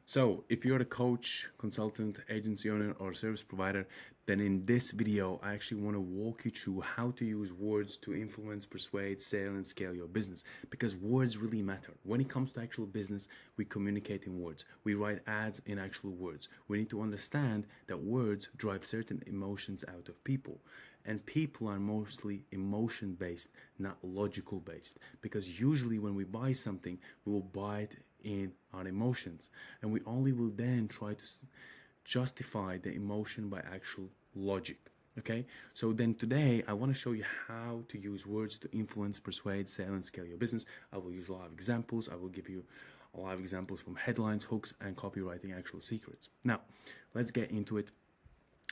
So if you're a coach, consultant, agency owner, or service provider, then in this video, I actually want to walk you through how to use words to influence, persuade, sell, and scale your business. Because words really matter. When it comes to actual business, we communicate in words. We write ads in actual words. We need to understand that words drive certain emotions out of people. And people are mostly emotion based, not logical based. Because usually when we buy something, we will buy it in our emotions, and we only will then try to justify the emotion by actual logic. Okay, so then today I want to show you how to use words to influence, persuade, sell, and scale your business. I will use a lot of examples. I will give you a lot of examples from headlines, hooks, and copywriting actual secrets. Now let's get into it.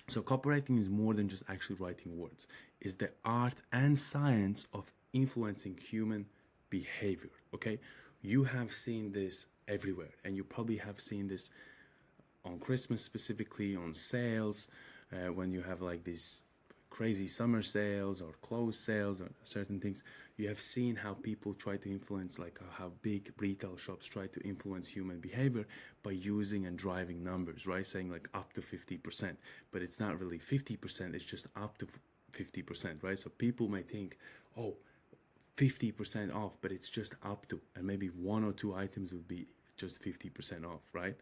So copywriting is more than just actually writing words. It's the art and science of influencing human behavior. Okay, you have seen this everywhere, and you probably have seen this on Christmas, specifically on sales, when you have like these crazy summer sales or clothes sales or certain things. You have seen how people try to influence, like how big retail shops try to influence human behavior by using and driving numbers, right? Saying like up to 50%, but it's not really 50%, it's just up to 50%, right? So people may think, oh, 50% off, but it's just up to, and maybe one or two items would be just 50% off, right?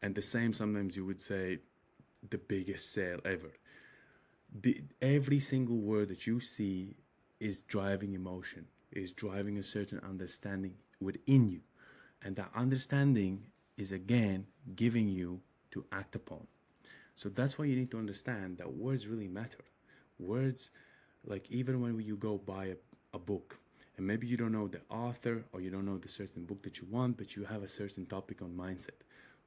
And the same, sometimes you would say the biggest sale ever. Every single word that you see is driving emotion, is driving a certain understanding within you. And that understanding is again giving you to act upon. So that's why you need to understand that words really matter. Words, like even when you go buy a book, and maybe you don't know the author or you don't know the certain book that you want, but you have a certain topic on mindset.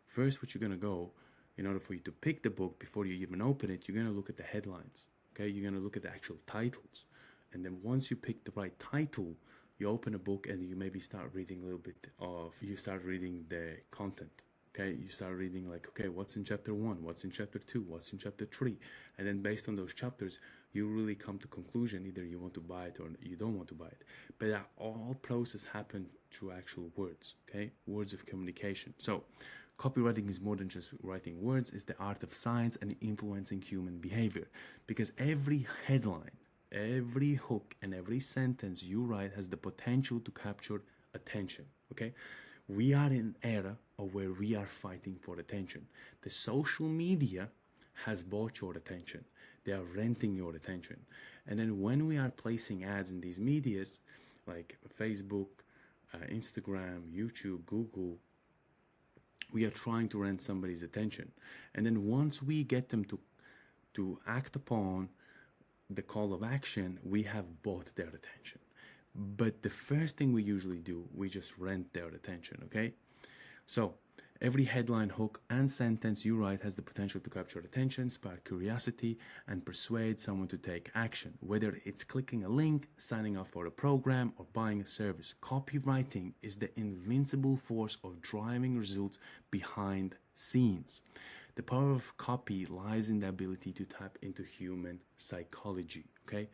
First, what you're going to go, in order for you to pick the book before you even open it, you're going to look at the headlines. Okay, you're going to look at the actual titles. And then once you pick the right title, you open a book and you maybe start reading a little bit of, you start reading the content. Okay, you start reading like, okay, what's in chapter 1, what's in chapter 2, what's in chapter 3, and then based on those chapters you really come to conclusion, either you want to buy it or you don't want to buy it. But that all process happen through actual words. Okay, words of communication. So copywriting is more than just writing words. It's the art of science and influencing human behavior, because every headline, every hook, and every sentence you write has the potential to capture attention. Okay, we are in an era of where we are fighting for attention. The social media has bought your attention. They are renting your attention. And then when we are placing ads in these medias, like Facebook, Instagram, YouTube, Google, we are trying to rent somebody's attention. And then once we get them to act upon the call of action, we have bought their attention. But the first thing we usually do, we just rent their attention, okay? So every headline, hook, and sentence you write has the potential to capture attention, spark curiosity, and persuade someone to take action, whether it's clicking a link, signing up for a program, or buying a service. Copywriting is the invincible force of driving results behind scenes. The power of copy lies in the ability to tap into human psychology, okay?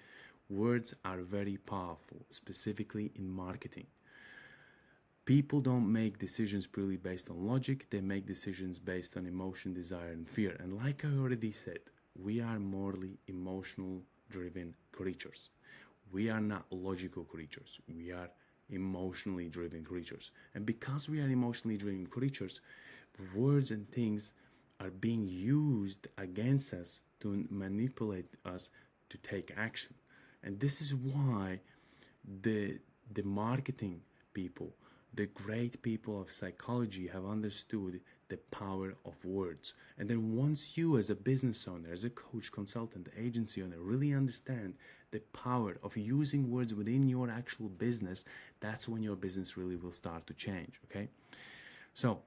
Words are very powerful, specifically in marketing. People don't make decisions purely based on logic, they make decisions based on emotion, desire, and fear. And like I already said, we are morally emotional driven creatures. We are not logical creatures. We are emotionally driven creatures. And because we are emotionally driven creatures, words and things are being used against us to manipulate us to take action. And this is why the marketing people, the great people of psychology, have understood the power of words. And then once you, as a business owner, as a coach, consultant, agency owner, really understand the power of using words within your actual business, that's when your business really will start to change. Okay, so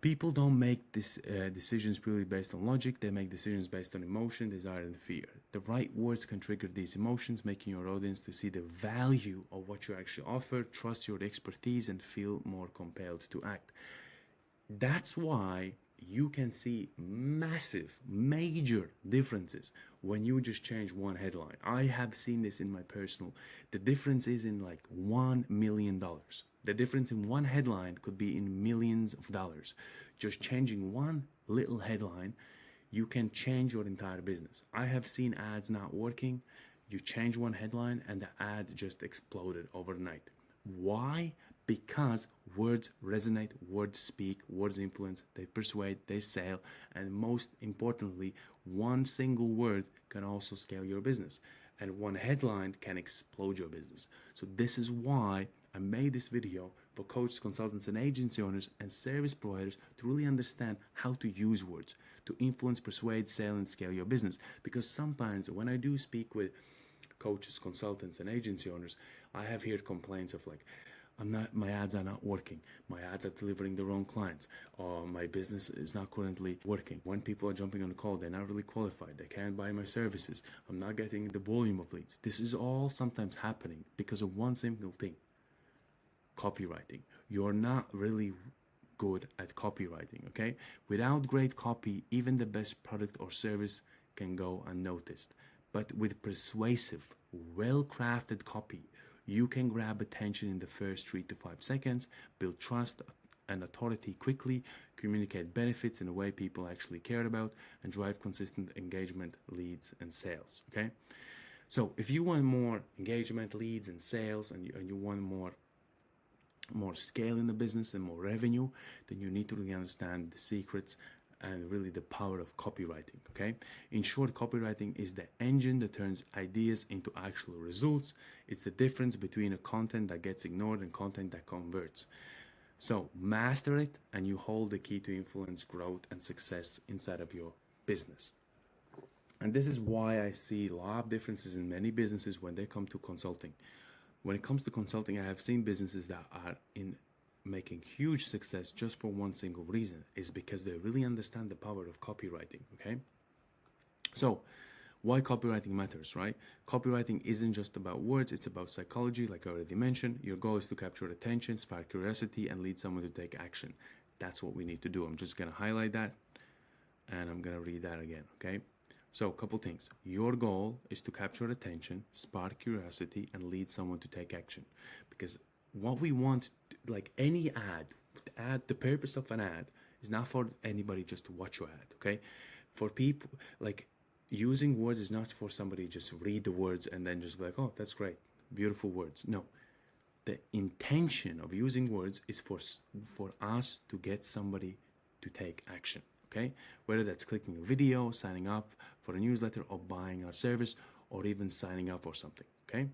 people don't make decisions purely based on logic. They make decisions based on emotion, desire, and fear. The right words can trigger these emotions, making your audience to see the value of what you actually offer, trust your expertise, and feel more compelled to act. That's why you can see massive, major differences when you just change one headline. I have seen this in my personal. The difference is in like $1 million. The difference in one headline could be in millions of dollars. Just changing one little headline, you can change your entire business. I have seen ads not working. You change one headline and the ad just exploded overnight. Why? Because words resonate, words speak, words influence, they persuade, they sell, and most importantly, one single word can also scale your business, and one headline can explode your business. So this is why I made this video for coaches, consultants, and agency owners and service providers to really understand how to use words to influence, persuade, sell, and scale your business. Because sometimes when I do speak with coaches, consultants, and agency owners, I have heard complaints of like, my ads are not working, my ads are delivering the wrong clients, or my business is not currently working. When people are jumping on a call, they're not really qualified, they can't buy my services, I'm not getting the volume of leads. This is all sometimes happening because of one simple thing: copywriting. You're not really good at copywriting, okay? Without great copy, even the best product or service can go unnoticed. But with persuasive, well-crafted copy, you can grab attention in the first 3 to 5 seconds, build trust and authority quickly, communicate benefits in a way people actually care about, and drive consistent engagement, leads, and sales, okay? So if you want more engagement, leads, and sales, and you want more scale in the business and more revenue, then you need to really understand the secrets and really the power of copywriting, okay? In short, copywriting is the engine that turns ideas into actual results. It's the difference between a content that gets ignored and content that converts. So master it and you hold the key to influence, growth, and success inside of your business. And this is why I see a lot of differences in many businesses when they come to consulting. When it comes to consulting, I have seen businesses that are making huge success just for one single reason, is because they really understand the power of copywriting, okay? So why copywriting matters, right? Copywriting isn't just about words, it's about psychology, like I already mentioned. Your goal is to capture attention, spark curiosity, and lead someone to take action. That's what we need to do. I'm just gonna highlight that and I'm gonna read that again, okay? So a couple things. Your goal is to capture attention, spark curiosity, and lead someone to take action. Because what we want, like any ad, the purpose of an ad is not for anybody just to watch your ad, okay? For people, like using words is not for somebody just read the words and then just be like, oh, that's great, beautiful words. No, the intention of using words is for us to get somebody to take action, okay? Whether that's clicking a video, signing up for a newsletter, or buying our service, or even signing up for something, okay?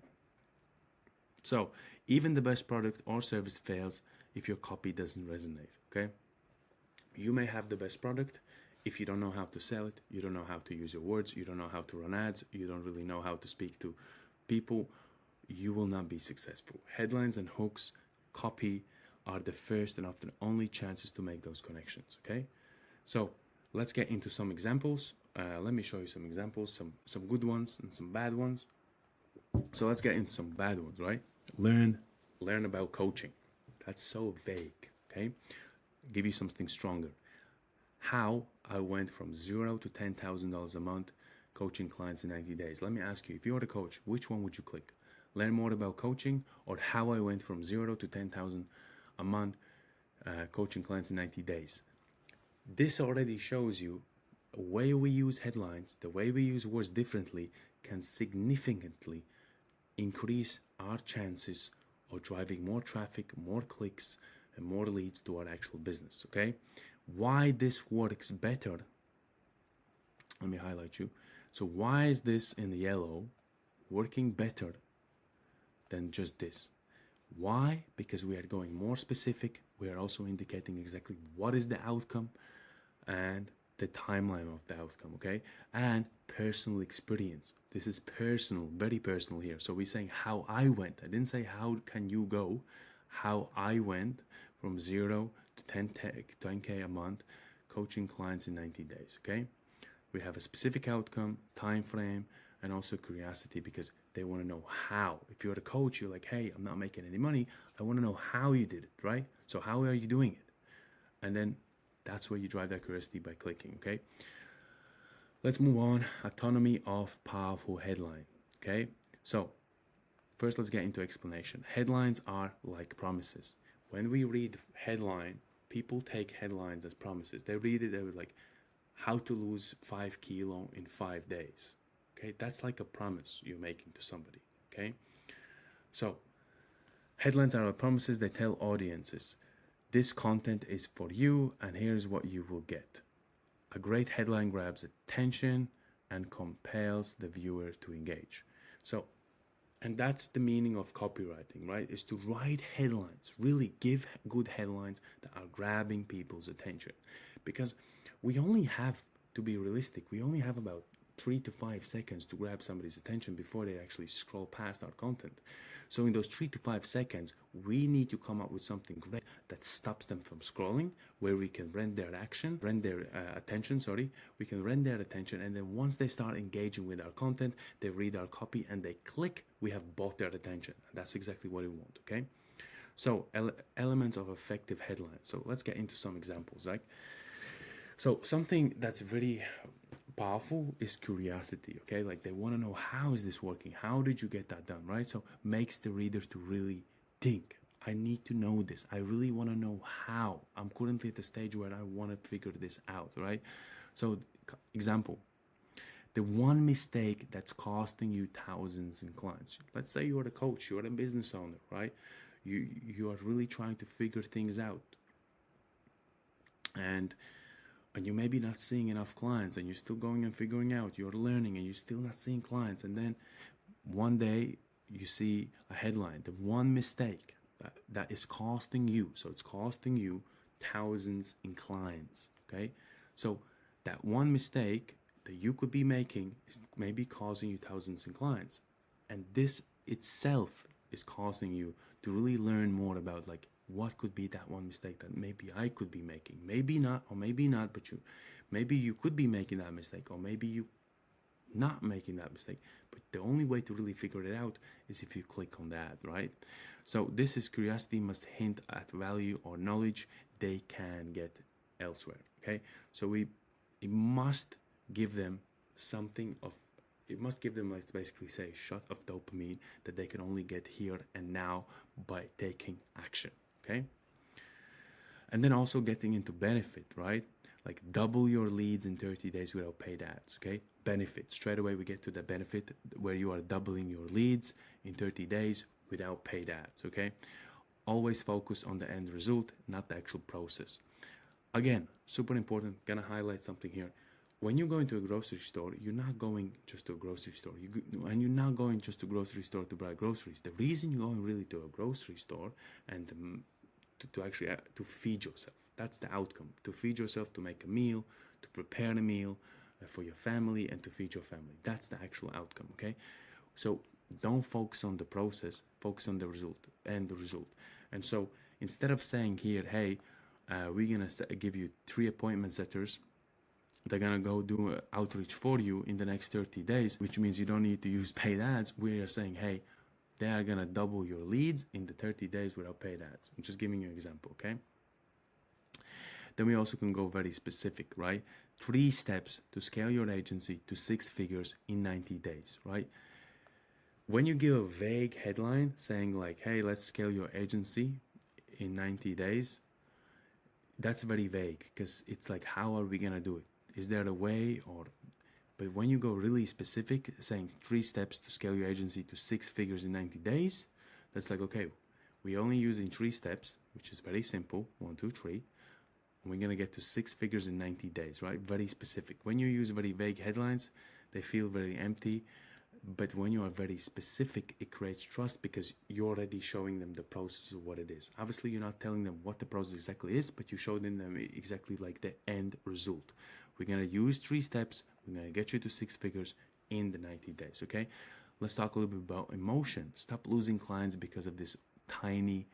So even the best product or service fails if your copy doesn't resonate, okay? You may have the best product. If you don't know how to sell it, you don't know how to use your words, you don't know how to run ads, you don't really know how to speak to people, you will not be successful. Headlines and hooks, copy are the first and often only chances to make those connections, okay? So let's get into some examples. Let me show you some examples, some good ones and some bad ones. So let's get into some bad ones, right? Learn about coaching. That's so vague, okay? I'll give you something stronger. How I went from $0 to $10,000 a month coaching clients in 90 days. Let me ask you, if you were a coach, which one would you click? Learn more about coaching, or how I went from $0 to $10,000 a month coaching clients in 90 days? This already shows you the way we use headlines, the way we use words differently can significantly increase our chances of driving more traffic, more clicks, and more leads to our actual business, okay? Why this works better, let me highlight you. So why is this in the yellow working better than just this? Why? Because we are going more specific. We are also indicating exactly what is the outcome and the timeline of the outcome, okay? And personal experience. This is personal, very personal here. So we're saying how I went. I didn't say how can you go. How I went from 0 to 10K a month coaching clients in 90 days, okay? We have a specific outcome, time frame, and also curiosity, because they want to know how. If you're a coach, you're like, hey, I'm not making any money. I want to know how you did it, right? So how are you doing it? And then that's where you drive that curiosity by clicking, okay? Let's move on. Autonomy of powerful headline. Okay, so first let's get into explanation. Headlines are like promises. When we read headline, people take headlines as promises. They read it, they were like, how to lose 5 kilo in 5 days. Okay, that's like a promise you're making to somebody. Okay, so headlines are promises. They tell audiences, this content is for you and here's what you will get. A great headline grabs attention and compels the viewer to engage. So, and that's the meaning of copywriting, right? Is to write headlines, really give good headlines that are grabbing people's attention. Because we only have, to be realistic, we only have about 3 to 5 seconds to grab somebody's attention before they actually scroll past our content. So in those 3 to 5 seconds, we need to come up with something great that stops them from scrolling, where we can rend their attention, we can rend their attention, and then once they start engaging with our content, they read our copy and they click, we have bought their attention. That's exactly what we want, okay? So elements of effective headlines. So let's get into some examples, right? So something that's very powerful is curiosity, okay? Like they want to know, how is this working? How did you get that done, right? So makes the reader to really think, I need to know this. I really want to know how. I'm currently at the stage where I want to figure this out, right? So example, the one mistake that's costing you thousands in clients. Let's say you're a coach, you're a business owner, right? You are really trying to figure things out. And you may be not seeing enough clients, and you're still going and figuring out, you're learning and you're still not seeing clients, and then one day you see a headline, the one mistake that is costing you, so it's costing you thousands in clients, okay? So that one mistake that you could be making is maybe causing you thousands in clients, and this itself is causing you to really learn more about, like, what could be that one mistake that maybe I could be making. Maybe not, or maybe not, but maybe you could be making that mistake, or maybe you not making that mistake. But the only way to really figure it out is if you click on that, right? So this is curiosity must hint at value or knowledge they can get elsewhere, okay? So it must give them something of, it must give them, let's basically say, a shot of dopamine that they can only get here and now by taking action, okay? And then also getting into benefit, right? Like double your leads in 30 days without paid ads, okay? Benefit. Straight away we get to the benefit where you are doubling your leads in 30 days without paid ads, okay? Always focus on the end result, not the actual process. Again, super important, gonna highlight something here. When you go into a grocery store, you're not going just to a grocery store. And you're not going just to a grocery store to buy groceries. The reason you're going really to a grocery store and to actually to feed yourself. That's the outcome. To feed yourself, to make a meal, to prepare a meal for your family, and to feed your family. That's the actual outcome, okay? So don't focus on the process, focus on the result and the result. And so instead of saying here, hey, we're going to give you 3 appointment setters, they're going to go do outreach for you in the next 30 days, which means you don't need to use paid ads. We are saying, hey, they are going to double your leads in the 30 days without paid ads. I'm just giving you an example, okay? Then we also can go very specific, right? 3 steps to scale your agency to 6 figures in 90 days, right? When you give a vague headline saying like, hey, let's scale your agency in 90 days, that's very vague because it's like, how are we going to do it? Is there a way? But when you go really specific, saying 3 steps to scale your agency to 6 figures in 90 days, that's like, okay, we're only using 3 steps, which is very simple, 1, 2, 3. And we're going to get to 6 figures in 90 days, right? Very specific. When you use very vague headlines, they feel very empty. But when you are very specific, it creates trust because you're already showing them the process of what it is. Obviously, you're not telling them what the process exactly is, but you're showing them exactly like the end result. We're going to use 3 steps. We're going to get you to 6 figures in the 90 days, okay? Let's talk a little bit about emotion. Stop losing clients because of this tiny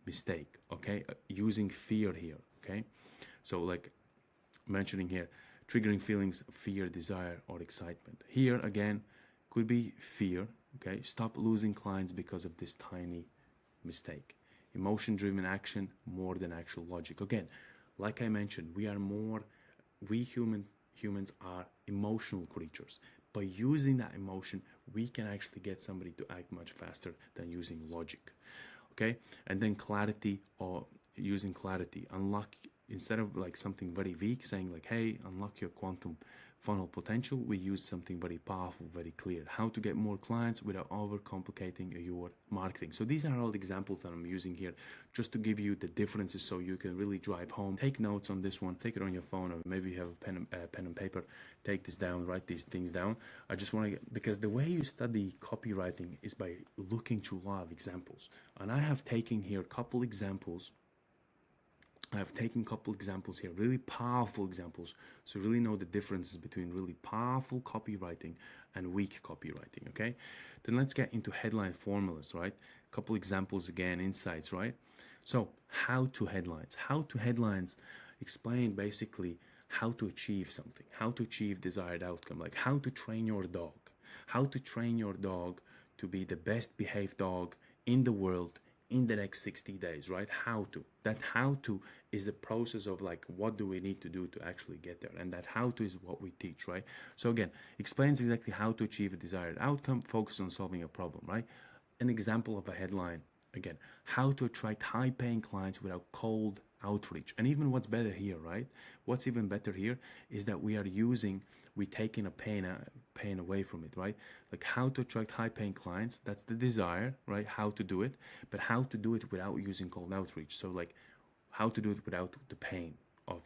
mistake, okay? Using fear here, okay? So like mentioning here, triggering feelings, fear, desire, or excitement. Here, again, could be fear, okay? Stop losing clients because of this tiny mistake. Emotion-driven action more than actual logic. Again, like I mentioned, we human humans are emotional creatures. By using that emotion, we can actually get somebody to act much faster than using logic. Okay, and then clarity, or using clarity, unlock, instead of like something very weak saying like, hey, unlock your quantum funnel potential, we use something very powerful, very clear, how to get more clients without overcomplicating your marketing. So these are all the examples that I'm using here just to give you the differences so you can really drive home. Take notes on this one, take it on your phone, or maybe you have a pen and paper, take this down, write these things down. I just want to, because the way you study copywriting is by looking through a lot of examples, and I have taken here a couple examples. I've taken a couple examples here, really powerful examples, so really know the differences between really powerful copywriting and weak copywriting, okay? Then let's get into headline formulas, right? A couple examples again, insights, right? So how to headlines. How to headlines explain basically how to achieve something, how to achieve desired outcome, like how to train your dog, how to train your dog to be the best behaved dog in the world in the next 60 days, right? How to. That how to is the process of like, what do we need to do to actually get there? And that how to is what we teach, right? So again, explains exactly how to achieve a desired outcome, focus on solving a problem, right? An example of a headline, again, how to attract high paying clients without cold outreach. And even what's better here, right? What's even better here is that we taking a pain away from it, right? Like how to attract high paying clients, that's the desire, right? How to do it, but how to do it without using cold outreach. So like how to do it without the pain of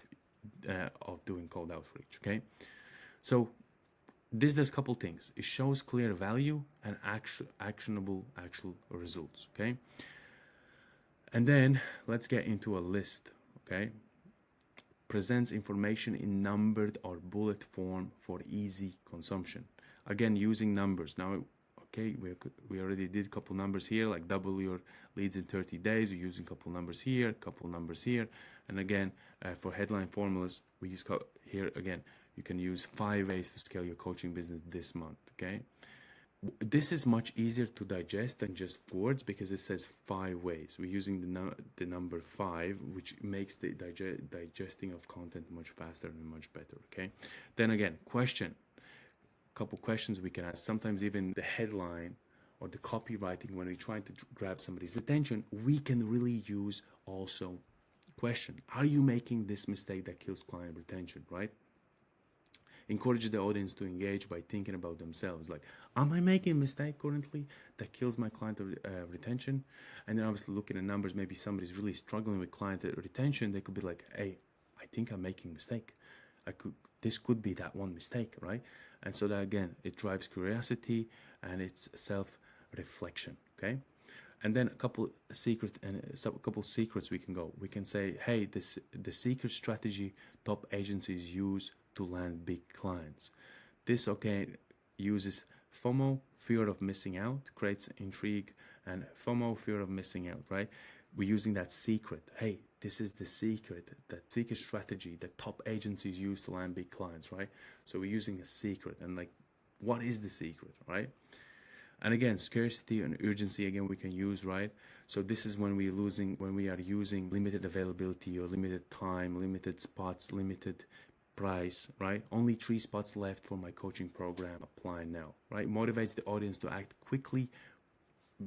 doing cold outreach, okay? So this does a couple things. It shows clear value and actionable actual results, okay? And then let's get into a list, okay? Presents information in numbered or bullet form for easy consumption. Again, using numbers. Now, okay, we already did a couple numbers here, like double your leads in 30 days. We're using a couple numbers here, couple numbers here. And again, for headline formulas, we use here again, you can use 5 ways to scale your coaching business this month, okay? This is much easier to digest than just words because it says 5 ways. We're using the number 5, which makes the digesting of content much faster and much better, okay? Then again, question. A couple questions we can ask. Sometimes even the headline or the copywriting, when we're trying to grab somebody's attention, we can really use also question. Are you making this mistake that kills client retention, right? Encourage the audience to engage by thinking about themselves. Like, am I making a mistake currently that kills my client retention? And then obviously look at the numbers. Maybe somebody's really struggling with client retention. They could be like, hey, I think I'm making a mistake. This could be that one mistake, right? And so that again, it drives curiosity and it's self-reflection, okay? And then a couple secrets we can go. We can say, hey, the secret strategy top agencies use to land big clients. This, okay, uses FOMO, fear of missing out, creates intrigue, and FOMO, fear of missing out, right? We're using that secret. Hey, this is the secret, that secret strategy that top agencies use to land big clients, right? So we're using a secret, and like, what is the secret, right? And again, scarcity and urgency, again, we can use, right? So this is when we are using limited availability or limited time, limited spots, limited price, right? Only 3 spots left for my coaching program. Apply now, right? Motivates the audience to act quickly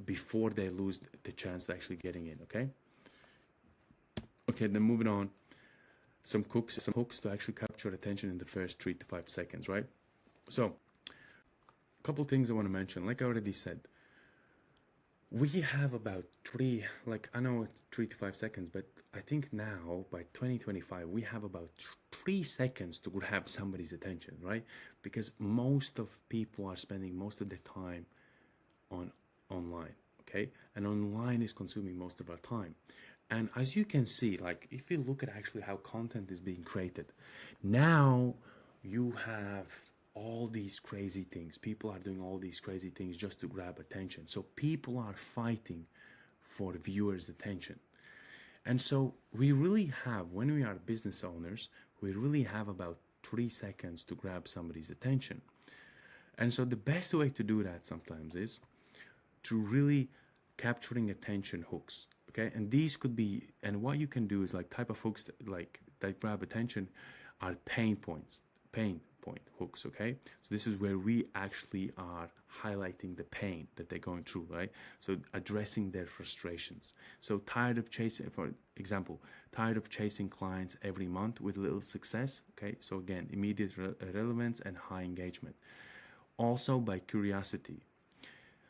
before they lose the chance to actually getting in, okay? Okay, then moving on. Some hooks to actually capture attention in the first 3 to 5 seconds, right? So, a couple things I want to mention. Like I already said, we have about 3, like I know it's 3 to 5 seconds, but I think now by 2025, we have about 3 seconds to grab somebody's attention, right? Because most of people are spending most of their time online, okay? And online is consuming most of our time. And as you can see, like if you look at actually how content is being created, now you have all these crazy things. People are doing all these crazy things just to grab attention. So people are fighting for viewers' attention. And so we really have, when we are business owners, we really have about 3 seconds to grab somebody's attention. And so the best way to do that sometimes is to really capturing attention hooks. Okay, and these could be, and what you can do is like type of hooks that grab attention are pain points. pain point hooks, okay? So this is where we actually are highlighting the pain that they're going through, right? So addressing their frustrations. So tired of chasing, for example, tired of chasing clients every month with little success, okay? So again, immediate relevance and high engagement. Also by curiosity.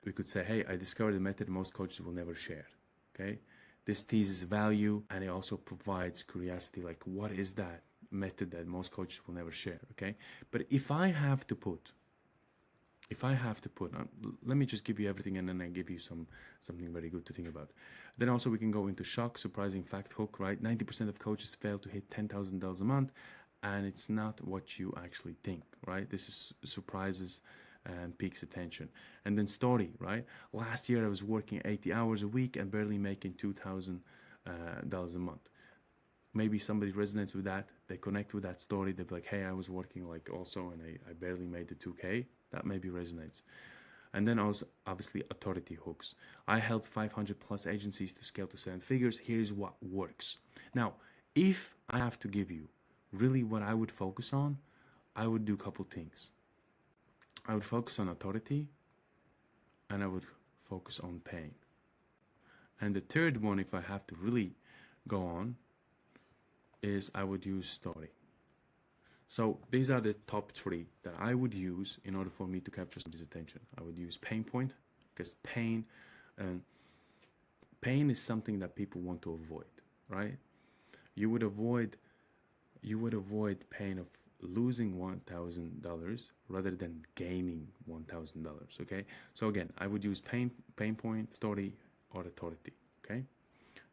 We could say, hey, I discovered a method most coaches will never share, okay? This teases value and it also provides curiosity, like what is that method that most coaches will never share, okay? But if I have to put, let me just give you everything and then I give you something very good to think about. Then also we can go into shock, surprising fact hook, right? 90% of coaches fail to hit $10,000 a month, and it's not what you actually think, right? This is surprises and piques attention. And then story, right? Last year I was working 80 hours a week and barely making $2,000 a month. Maybe somebody resonates with that, they connect with that story, they're like, hey, I was working like also and I barely made the 2K. That maybe resonates. And then also obviously authority hooks. I help 500 plus agencies to scale to 7 figures. Here's what works. Now, if I have to give you really what I would focus on, I would do a couple things. I would focus on authority and I would focus on pain. And the third one, if I have to really go on, is I would use story. So these are the top 3 that I would use in order for me to capture somebody's attention. I would use pain point, because pain is something that people want to avoid, right? You would avoid pain of losing $1,000 rather than gaining $1,000, okay? So again, I would use pain point, story, or authority, okay?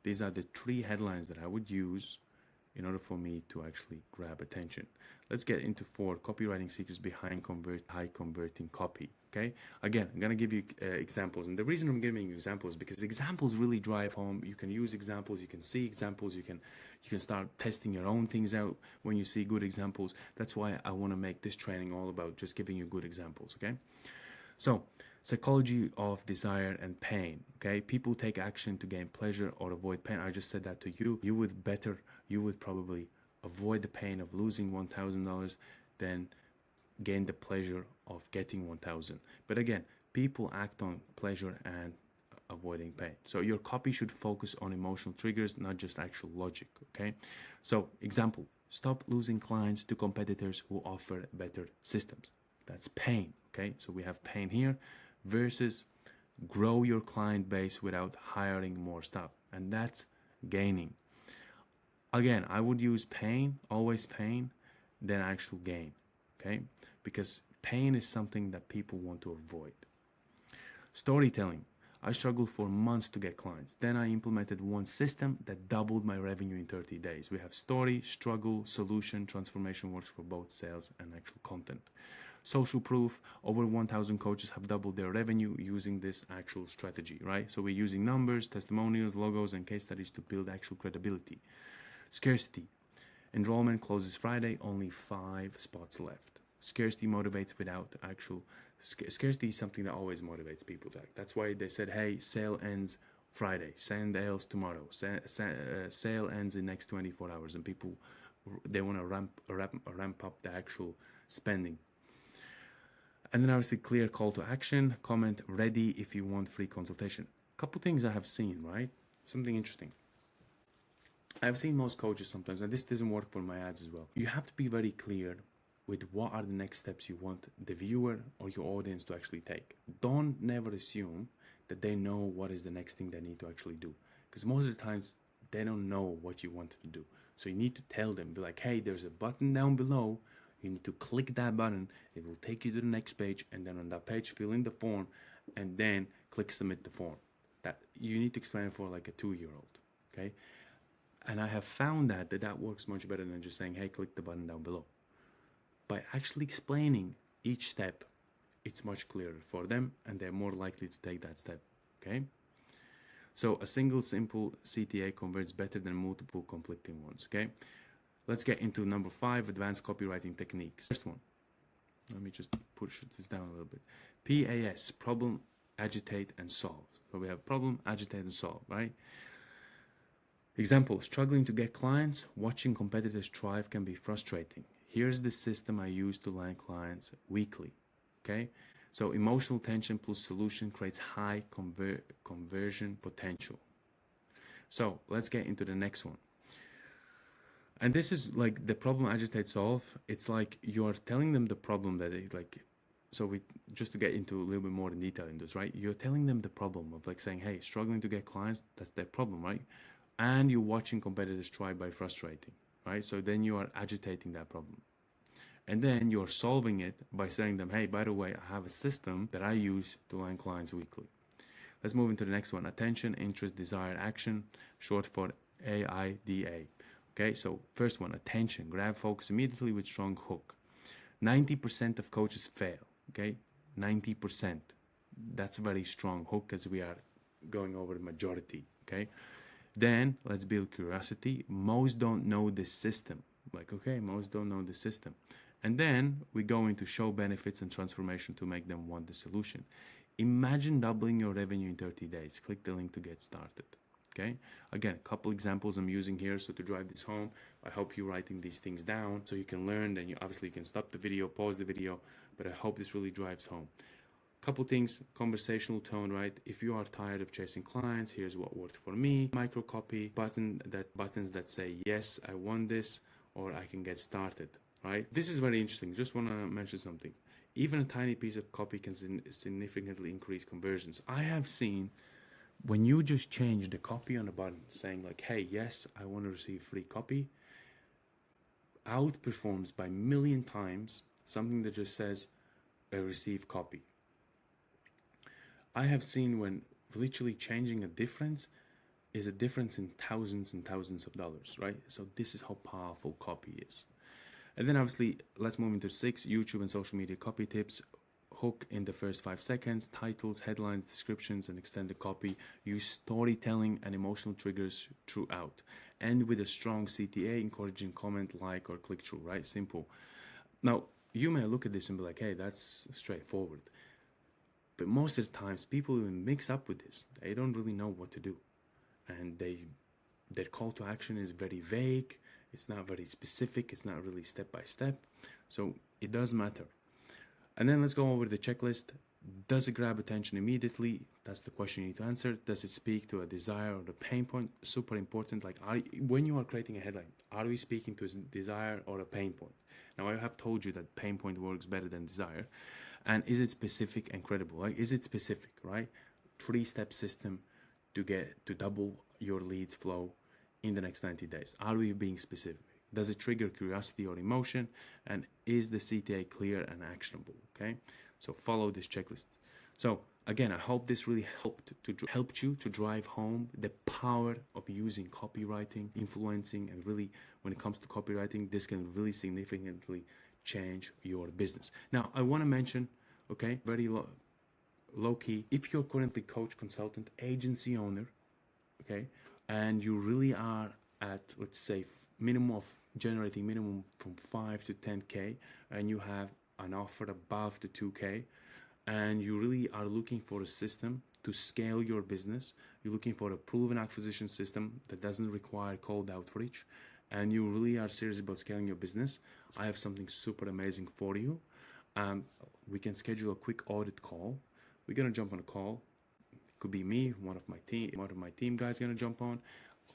These are the 3 headlines that I would use in order for me to actually grab attention. Let's get into 4 copywriting secrets behind high converting copy, okay? Again, I'm gonna give you examples, and the reason I'm giving you examples is because examples really drive home. You can use examples, you can see examples, you can start testing your own things out when you see good examples. That's why I want to make this training all about just giving you good examples, okay? So, psychology of desire and pain, okay? People take action to gain pleasure or avoid pain. I just said that to you. You would probably avoid the pain of losing $1,000 than gain the pleasure of getting 1,000. But again, people act on pleasure and avoiding pain. So your copy should focus on emotional triggers, not just actual logic, okay? So example, stop losing clients to competitors who offer better systems. That's pain, okay? So we have pain here versus grow your client base without hiring more staff, and that's gaining. Again, I would use pain, always pain, than actual gain, okay? Because pain is something that people want to avoid. Storytelling. I struggled for months to get clients. Then I implemented one system that doubled my revenue in 30 days. We have story, struggle, solution, transformation works for both sales and actual content. Social proof, over 1,000 coaches have doubled their revenue using this actual strategy, right? So we're using numbers, testimonials, logos, and case studies to build actual credibility. Scarcity. Enrollment closes Friday, only 5 spots left. Scarcity motivates without actual... Scarcity is something that always motivates people. That's why they said, hey, sale ends Friday, send else tomorrow, sale ends in next 24 hours, and people, they want to ramp up the actual spending. And then obviously clear call to action, comment ready if you want free consultation. Couple things I have seen, right? Something interesting. I've seen most coaches sometimes, and this doesn't work for my ads as well. You have to be very clear with what are the next steps you want the viewer or your audience to actually take. Don't never assume that they know what is the next thing they need to actually do. Because most of the times, they don't know what you want them to do. So you need to tell them, be like, hey, there's a button down below. You need to click that button. It will take you to the next page. And then on that page, fill in the form and then click submit the form. That you need to explain it for like a 2-year-old, okay? And I have found that works much better than just saying, hey, click the button down below. By actually explaining each step, it's much clearer for them and they're more likely to take that step, okay? So a single simple CTA converts better than multiple conflicting ones, okay? Let's get into number 5, advanced copywriting techniques. First one, let me just push this down a little bit. PAS, problem, agitate, and solve. So we have problem, agitate, and solve, right? Example, struggling to get clients, watching competitors thrive can be frustrating. Here's the system I use to land clients weekly. Okay, so emotional tension plus solution creates high conversion potential. So let's get into the next one. And this is like the problem agitate solve. It's like you're telling them the problem that they like. So we just to get into a little bit more in detail in this, right? You're telling them the problem of like saying, hey, struggling to get clients, that's their problem, right? And you're watching competitors try by frustrating, right? So then you are agitating that problem. And then you're solving it by saying them, hey, by the way, I have a system that I use to land clients weekly. Let's move into the next one. Attention, interest, desire, action, short for AIDA. Okay, so first one, attention. Grab focus immediately with strong hook. 90% of coaches fail, okay? 90%. That's a very strong hook as we are going over the majority, okay? Then let's build curiosity. Most don't know the system. Like, okay, most don't know the system. And then we go into show benefits and transformation to make them want the solution. Imagine doubling your revenue in 30 days. Click the link to get started. Okay, again, a couple examples I'm using here. So to drive this home, I hope you writing these things down so you can learn. Then you obviously can stop the video, pause the video, but I hope this really drives home. Couple things, conversational tone, right? If you are tired of chasing clients, here's what worked for me. Micro copy, buttons that say, yes, I want this, or I can get started, right? This is very interesting. Just want to mention something. Even a tiny piece of copy can significantly increase conversions. I have seen when you just change the copy on the button saying like, hey, yes, I want to receive free copy, outperforms by 1,000,000 times something that just says receive copy. I have seen when literally changing a difference is a difference in thousands and thousands of dollars, right? So this is how powerful copy is. And then obviously, let's move into 6, YouTube and social media copy tips. Hook in the first 5 seconds, titles, headlines, descriptions, and extended copy. Use storytelling and emotional triggers throughout. End with a strong CTA, encouraging comment, like, or click through, right? Simple. Now, you may look at this and be like, hey, that's straightforward. But most of the times, people even mix up with this. They don't really know what to do. And their call to action is very vague. It's not very specific. It's not really step by step. So it does matter. And then let's go over the checklist. Does it grab attention immediately? That's the question you need to answer. Does it speak to a desire or a pain point? Super important. Like when you are creating a headline, are we speaking to a desire or a pain point? Now I have told you that pain point works better than desire. And is it specific and credible? Like, is it specific, right? 3-step system to double your leads flow in the next 90 days. Are we being specific? Does it trigger curiosity or emotion? And is the CTA clear and actionable? Okay, so follow this checklist. So again, I hope this really helped you to drive home the power of using copywriting, influencing, and really when it comes to copywriting, this can really significantly change your business. Now, I want to mention, okay, very low key, if you're currently coach, consultant, agency owner, okay, and you really are at, let's say, generating minimum from 5 to 10K, and you have an offer above the 2K, and you really are looking for a system to scale your business, you're looking for a proven acquisition system that doesn't require cold outreach, and you really are serious about scaling your business, I have something super amazing for you. We can schedule a quick audit call. We're gonna jump on a call. It could be me, one of my team guys gonna jump on.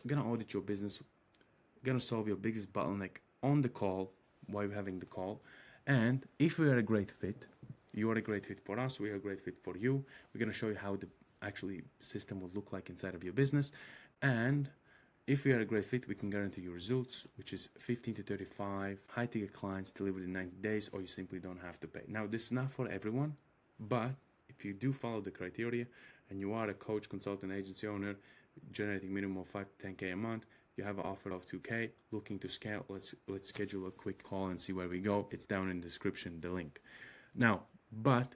We're gonna audit your business. We're gonna solve your biggest bottleneck on the call while we're having the call. And if we are a great fit, you are a great fit for us, we are a great fit for you. We're gonna show you how the actually system will look like inside of your business. And if we are a great fit, we can guarantee you results, which is 15 to 35 high-ticket clients delivered in 90 days, or you simply don't have to pay. Now, this is not for everyone, but if you do follow the criteria and you are a coach, consultant, agency owner, generating minimum of 5 to 10K a month, you have an offer of 2K, looking to scale, let's schedule a quick call and see where we go. It's down in the description, the link. Now, but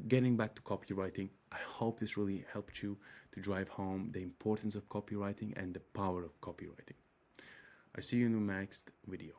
getting back to copywriting, I hope this really helped you to drive home the importance of copywriting and the power of copywriting. I see you in the next video.